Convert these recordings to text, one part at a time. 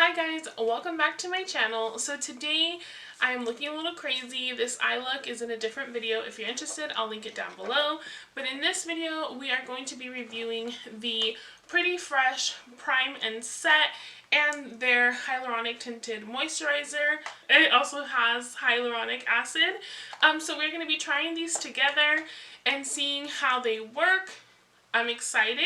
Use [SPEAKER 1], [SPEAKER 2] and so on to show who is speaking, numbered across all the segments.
[SPEAKER 1] Hi guys, welcome back to my channel. So today I'm looking a little crazy. This eye look is in a different video. If you're interested, I'll link it down below. But in this video, we are going to be reviewing the Pretty Fresh Prime and Set and their Hyaluronic Tinted Moisturizer. It also has hyaluronic acid. So we're going to be trying these together and seeing how they work. I'm excited.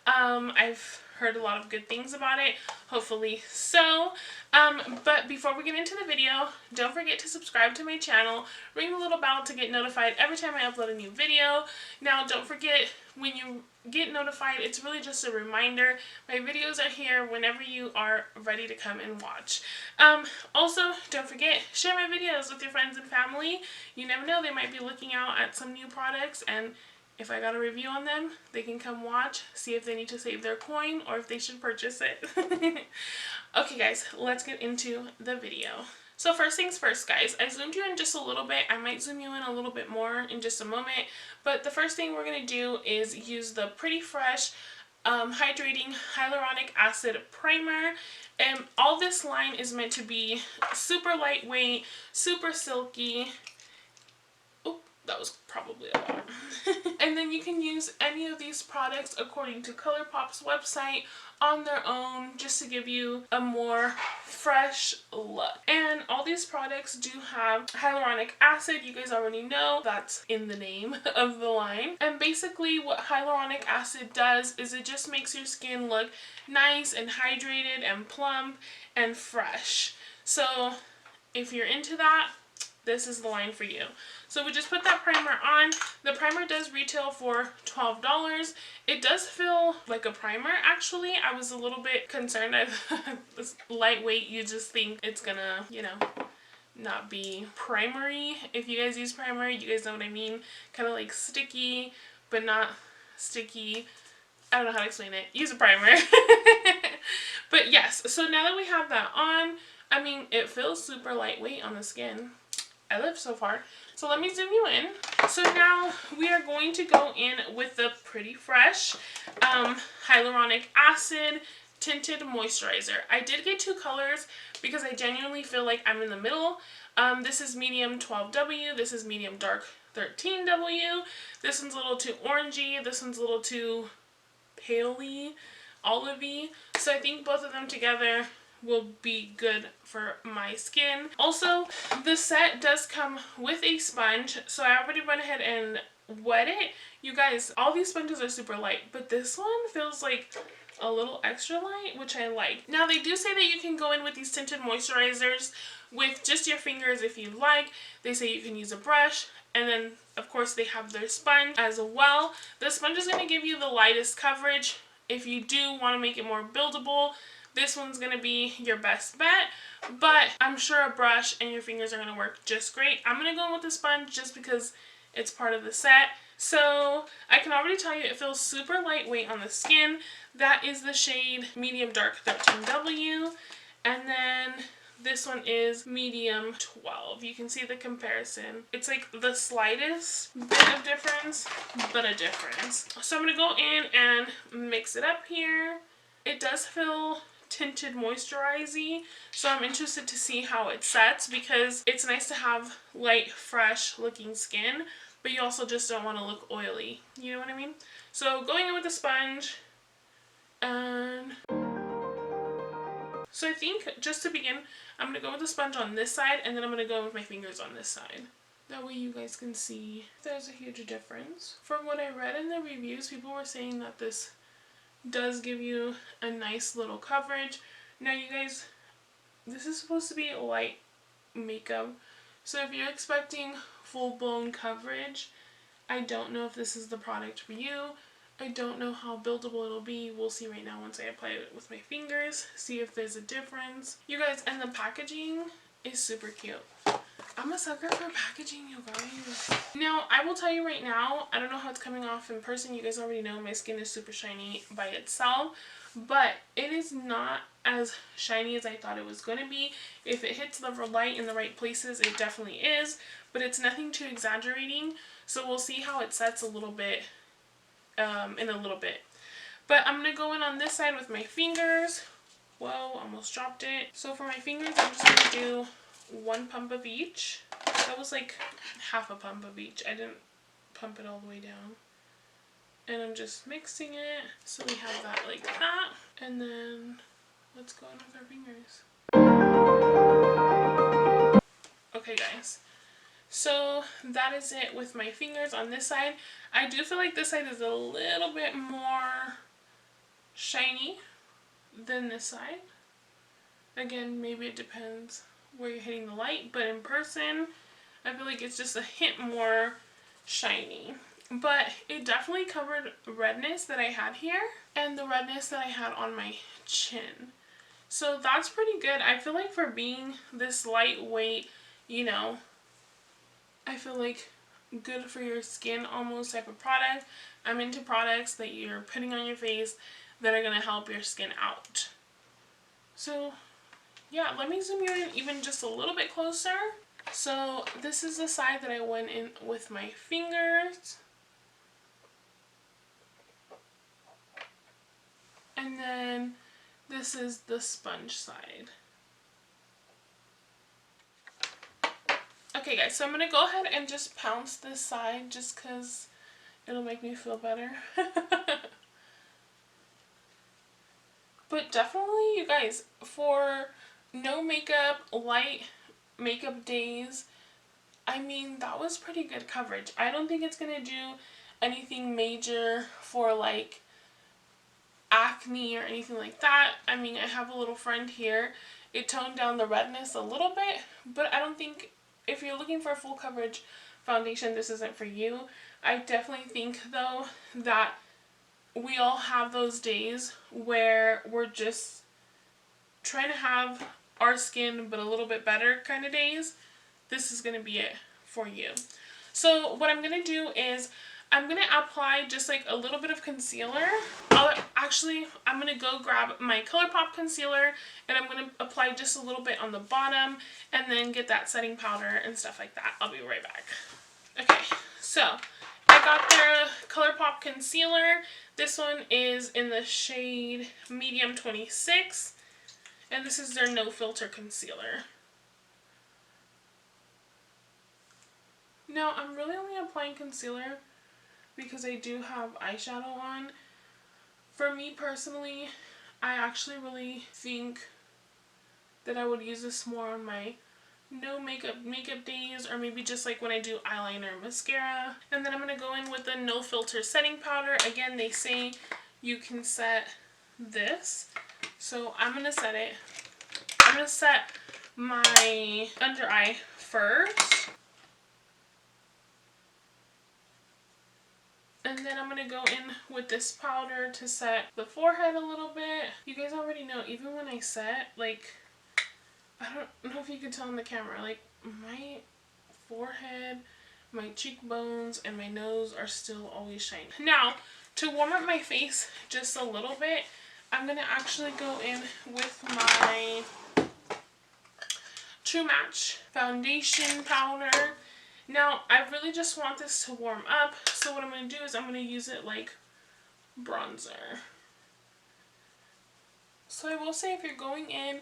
[SPEAKER 1] I've heard a lot of good things about it, hopefully so. But before we get into the video, don't forget to subscribe to my channel, ring the little bell to get notified every time I upload a new video. Now don't forget, when you get notified, it's really just a reminder. My videos are here whenever you are ready to come and watch. Also, don't forget, share my videos with your friends and family. You never know, they might be looking out at some new products, and if I got a review on them, they can come watch, see if they need to save their coin or if they should purchase it. Okay guys, let's get into the video. So first things first guys, I zoomed you in just a little bit. I might zoom you in a little bit more in just a moment. But the first thing we're going to do is use the Pretty Fresh Hydrating Hyaluronic Acid Primer. And all this line is meant to be super lightweight, super silky. That was probably a lot. And then you can use any of these products according to Colourpop's website on their own, just to give you a more fresh look. And all these products do have hyaluronic acid. You guys already know that's in the name of the line. And basically what hyaluronic acid does is it just makes your skin look nice and hydrated and plump and fresh. So if you're into that, this is the line for you. So we just put that primer on. The primer does retail for $12. It does feel like a primer actually. I was a little bit concerned. It's lightweight. You just think it's gonna, you know, not be primery. If you guys use primer, you guys know what I mean. Kind of like sticky, but not sticky. I don't know how to explain it. Use a primer. But yes, so now that we have that on, I mean, it feels super lightweight on the skin. I love so far. So let me zoom you in. So now we are going to go in with the Pretty Fresh Hyaluronic Acid Tinted Moisturizer. I did get two colors because I genuinely feel like I'm in the middle. This is medium 12W. This is medium dark 13W. This one's a little too orangey. This one's a little too paley, olivey. So I think both of them together will be good for my skin. Also, the set does come with a sponge, so I already went ahead and wet it. You guys, all these sponges are super light, but this one feels like a little extra light, which I like. Now, they do say that you can go in with these tinted moisturizers with just your fingers if you like. They say you can use a brush, and then, of course, they have their sponge as well. The sponge is going to give you the lightest coverage. If you do want to make it more buildable, this one's going to be your best bet, but I'm sure a brush and your fingers are going to work just great. I'm going to go in with the sponge just because it's part of the set. So I can already tell you it feels super lightweight on the skin. That is the shade medium dark 13W. And then this one is medium 12. You can see the comparison. It's like the slightest bit of difference, but a difference. So I'm going to go in and mix it up here. It does feel tinted moisturizing, so I'm interested to see how it sets, because it's nice to have light, fresh looking skin, but you also just don't want to look oily, you know what I mean? So going in with the sponge, and so I think just to begin, I'm going to go with the sponge on this side, and then I'm going to go with my fingers on this side. That way you guys can see there's a huge difference. From what I read in the reviews, people were saying that this does give you a nice little coverage. Now you guys, this is supposed to be light makeup, so if you're expecting full-blown coverage, I don't know if this is the product for you. I don't know how buildable it'll be. We'll see right now once I apply it with my fingers, see if there's a difference. You guys, and the packaging is super cute. I'm a sucker for packaging, you guys. Now, I will tell you right now, I don't know how it's coming off in person. You guys already know my skin is super shiny by itself, but it is not as shiny as I thought it was going to be. If it hits the light in the right places, it definitely is, but it's nothing too exaggerating. So we'll see how it sets a little bit in a little bit. But I'm going to go in on this side with my fingers. Whoa, almost dropped it. So for my fingers, I'm just going to do 1 pump of each. That was like half a pump of each. I didn't pump it all the way down. And I'm just mixing it. So we have that like that. And then let's go in with our fingers. Okay guys, so that is it with my fingers on this side. I do feel like this side is a little bit more shiny than this side. Again, maybe it depends where you're hitting the light, but in person, I feel like it's just a hint more shiny. But it definitely covered redness that I had here and the redness that I had on my chin. So that's pretty good. I feel like for being this lightweight, you know, I feel like good for your skin almost type of product. I'm into products that you're putting on your face that are going to help your skin out. So yeah, let me zoom you in even just a little bit closer. So this is the side that I went in with my fingers. And then this is the sponge side. Okay guys, so I'm going to go ahead and just pounce this side just because it'll make me feel better. But definitely, you guys, for no makeup, light makeup days, I mean, that was pretty good coverage. I don't think it's going to do anything major for like acne or anything like that. I mean, I have a little friend here. It toned down the redness a little bit, but I don't think if you're looking for a full coverage foundation, this isn't for you. I definitely think though that we all have those days where we're just trying to have our skin but a little bit better kind of days. This is going to be it for you. So what I'm going to do is I'm going to apply just like a little bit of concealer. I'm going to go grab my Colourpop concealer and I'm going to apply just a little bit on the bottom and then get that setting powder and stuff like that. I'll be right back. Okay, so I got the Colourpop concealer. This one is in the shade Medium 26 and this is their No Filter concealer. Now, I'm really only applying concealer because I do have eyeshadow on. For me personally, I actually really think that I would use this more on my no makeup days, or maybe just like when I do eyeliner and mascara. And then I'm going to go in with the No Filter setting powder. Again, they say you can set this. So I'm going to set it. I'm going to set my under eye first. And then I'm going to go in with this powder to set the forehead a little bit. You guys already know, even when I set, like, I don't know if you can tell in the camera, like, my forehead, my cheekbones, and my nose are still always shiny. Now, to warm up my face just a little bit, I'm going to actually go in with my True Match foundation powder. Now, I really just want this to warm up, so what I'm going to do is I'm going to use it like bronzer. So I will say if you're going in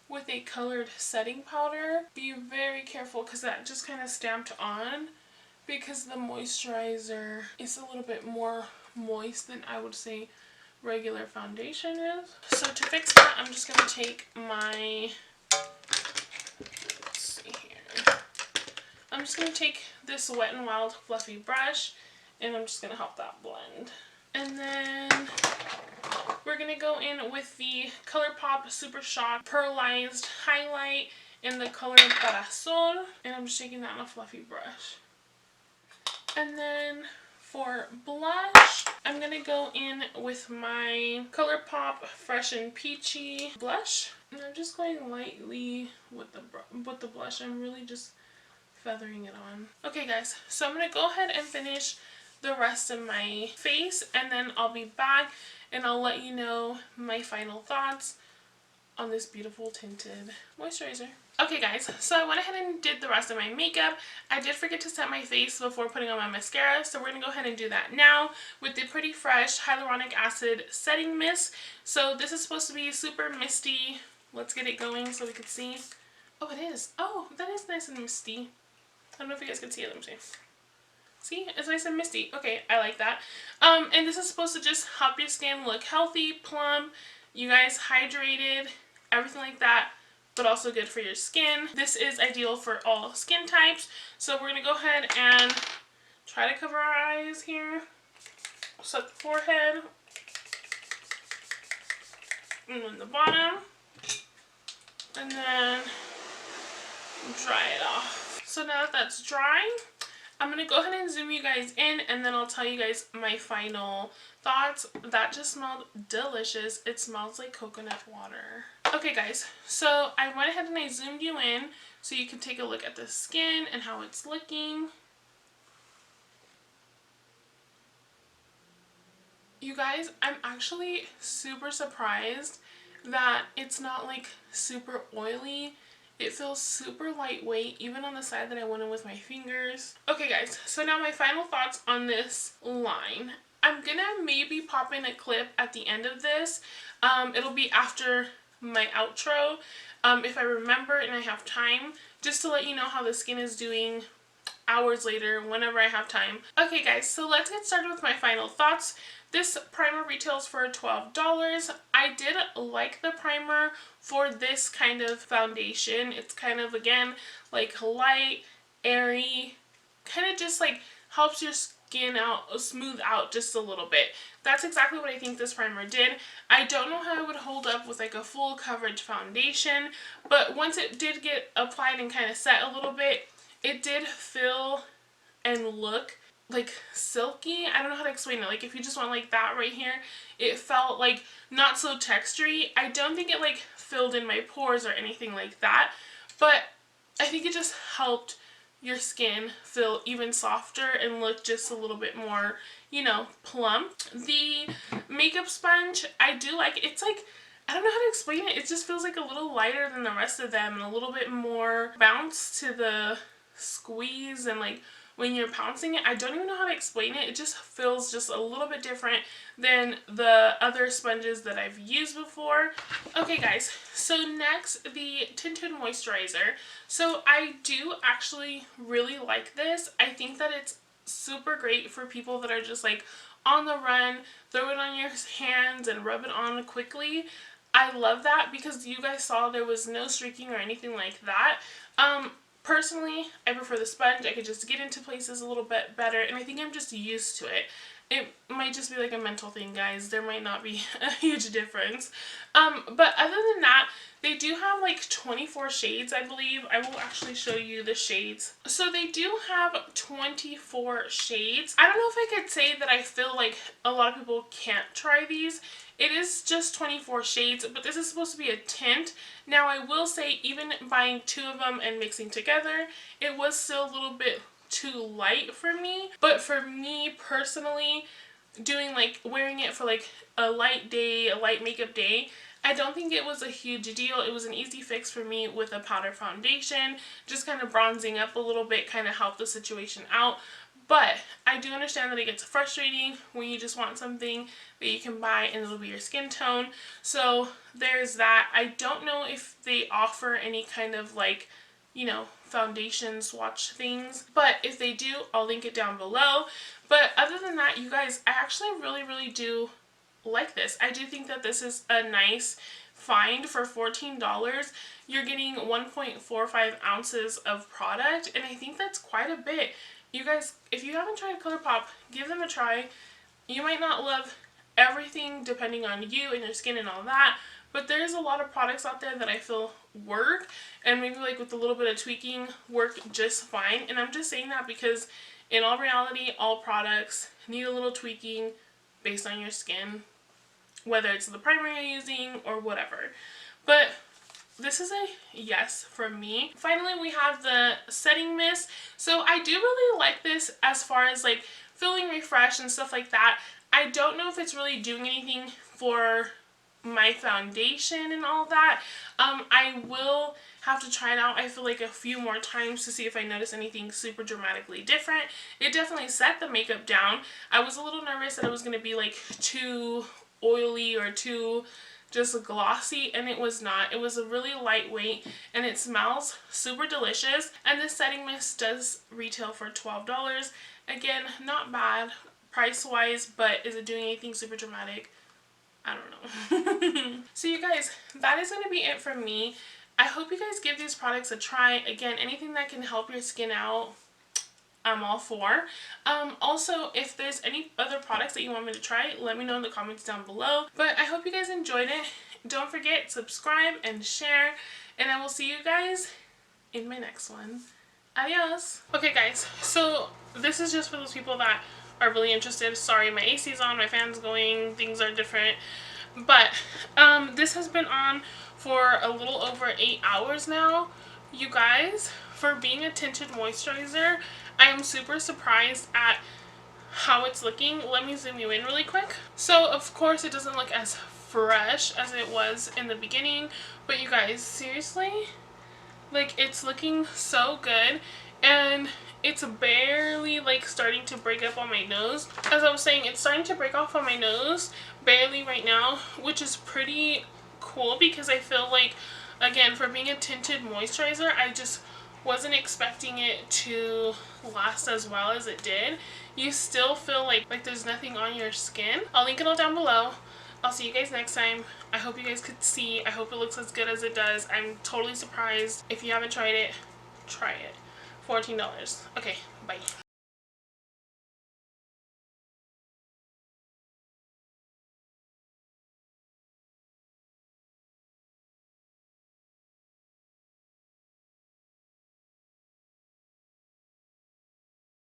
[SPEAKER 1] with a colored setting powder, be very careful because that just kind of stamped on, because the moisturizer is a little bit more moist than I would say regular foundation is. So to fix that, I'm just going to take my, let's see here, I'm just going to take this Wet n Wild fluffy brush and I'm just going to help that blend. And then we're going to go in with the Colourpop Super Shock Pearlized Highlight in the color Parasol, and I'm just taking that on a fluffy brush. And then for blush, I'm going to go in with my Colourpop Fresh and Peachy blush, and I'm just going lightly with the blush. I'm really just feathering it on. Okay guys, so I'm going to go ahead and finish the rest of my face, and then I'll be back and I'll let you know my final thoughts on this beautiful tinted moisturizer. Okay guys, so I went ahead and did the rest of my makeup. I did forget to set my face before putting on my mascara, so we're going to go ahead and do that now with the Pretty Fresh Hyaluronic Acid Setting Mist. So this is supposed to be super misty. Let's get it going so we can see. Oh, it is. Oh, that is nice and misty. I don't know if you guys can see it. Let me see. See, it's nice and misty. Okay, I like that. And this is supposed to just help your skin look healthy, plump, you guys hydrated, everything like that, but also good for your skin. This is ideal for all skin types. So we're gonna go ahead and try to cover our eyes here. Set the forehead, and then the bottom, and then dry it off. So now that that's dry, I'm going to go ahead and zoom you guys in, and then I'll tell you guys my final thoughts. That just smelled delicious. It smells like coconut water. Okay guys, so I went ahead and I zoomed you in so you can take a look at the skin and how it's looking. You guys, I'm actually super surprised that it's not like super oily. It feels super lightweight, even on the side that I went in with my fingers. Okay guys, so now my final thoughts on this line. I'm gonna maybe pop in a clip at the end of this. It'll be after my outro, if I remember and I have time, just to let you know how the skin is doing hours later, whenever I have time. Okay guys, so let's get started with my final thoughts. This primer retails for $12. I did like the primer for this kind of foundation. It's kind of, again, like light, airy, kind of just like helps your skin out, smooth out just a little bit. That's exactly what I think this primer did. I don't know how it would hold up with like a full coverage foundation, but once it did get applied and kind of set a little bit, it did feel and look like silky. I don't know how to explain it. Like if you just want like that right here, it felt like not so textury. I don't think it like filled in my pores or anything like that, but I think it just helped your skin feel even softer and look just a little bit more, you know, plump. The makeup sponge, I do like. It's like, I don't know how to explain it. It just feels like a little lighter than the rest of them and a little bit more bounce to the squeeze, and like when you're pouncing it, I don't even know how to explain it. It just feels just a little bit different than the other sponges that I've used before. Okay guys, so next, the Tinted Moisturizer. So I do actually really like this. I think that it's super great for people that are just like on the run, throw it on your hands and rub it on quickly. I love that because you guys saw there was no streaking or anything like that. Personally, I prefer the sponge. I could just get into places a little bit better, and I think I'm just used to it. It might just be like a mental thing, guys. There might not be a huge difference. But other than that, they do have like 24 shades, I believe. I will actually show you the shades. So they do have 24 shades. I don't know if I could say that I feel like a lot of people can't try these. It is just 24 shades, but this is supposed to be a tint. Now I will say, even buying 2 of them and mixing together, it was still a little bit too light for me. But for me personally, doing like wearing it for like a light day, a light makeup day, I don't think it was a huge deal. It was an easy fix for me with a powder foundation. Just kind of bronzing up a little bit kind of helped the situation out. But I do understand that it gets frustrating when you just want something that you can buy and it'll be your skin tone. So there's that. I don't know if they offer any kind of like, you know, foundation swatch things, but if they do, I'll link it down below. But other than that, you guys, I actually really do like this. I do think that this is a nice find for $14. You're getting 1.45 ounces of product, and I think that's quite a bit. You guys, if you haven't tried Colourpop, give them a try. You might not love everything depending on you and your skin and all that, but there's a lot of products out there that I feel work, and maybe like with a little bit of tweaking work just fine. And I'm just saying that because in all reality, all products need a little tweaking based on your skin, whether it's the primer you're using or whatever. But this is a yes for me. Finally, we have the setting mist. So I do really like this as far as like feeling refreshed and stuff like that. I don't know if it's really doing anything for my foundation and all that. I will have to try it out, I feel like, a few more times to see if I notice anything super dramatically different. It definitely set the makeup down. I was a little nervous that it was going to be like too oily or too just glossy, and it was not. It was a really lightweight, and it smells super delicious. And this setting mist does retail for $12. Again, not bad price wise, but is it doing anything super dramatic? I don't know. So you guys, that is going to be it from me. I hope you guys give these products a try. Again, anything that can help your skin out, I'm all for. Also, if there's any other products that you want me to try, let me know in the comments down below. But I hope you guys enjoyed it. Don't forget, subscribe and share. And I will see you guys in my next one. Adios. Okay guys, so this is just for those people that are really interested. Sorry, my AC's on, my fan's going, things are different. But this has been on for a little over 8 hours now. You guys, for being a tinted moisturizer, I am super surprised at how it's looking. Let me zoom you in really quick. So of course it doesn't look as fresh as it was in the beginning, but you guys, seriously, like, it's looking so good, and it's barely like starting to break up on my nose. As I was saying, it's starting to break off on my nose barely right now, which is pretty cool because I feel like, again, for being a tinted moisturizer, I just wasn't expecting it to last as well as it did. You still feel like there's nothing on your skin. I'll link it all down below. I'll see you guys next time. I hope you guys could see. I hope it looks as good as it does. I'm totally surprised. If you haven't tried it, try it. $14. Okay, bye.